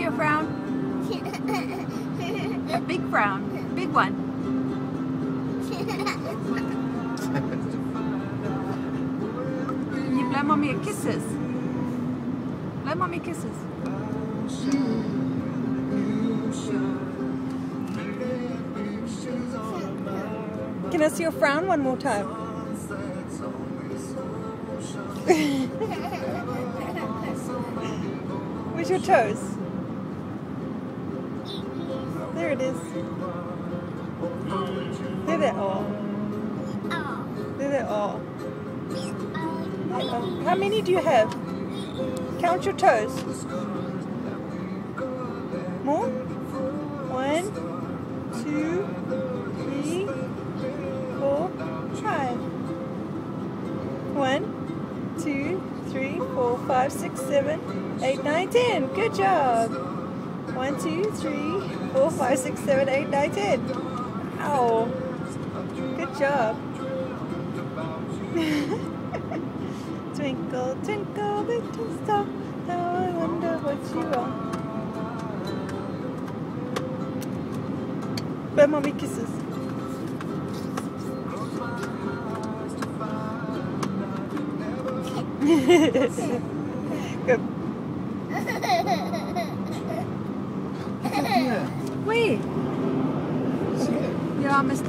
your frown? A big frown. Big one. Can you blow mommy kisses? Blow mommy kisses. Can I see your frown one more time? Where's your toes? There it is. There they are. There they are. How many do you have? Count your toes. More? 1, 2, 3, 4, 5. 1, 2, 3, 4, 5, 6, 7, 8, 9, 10. Good job. 1, 2, 3, 4, 5, 6, 7, 8, 9, 10. Ow. Good job. Twinkle, twinkle, little star, now I wonder what you are. Blow mommy kisses. Good. Wait. Yeah, I missed it.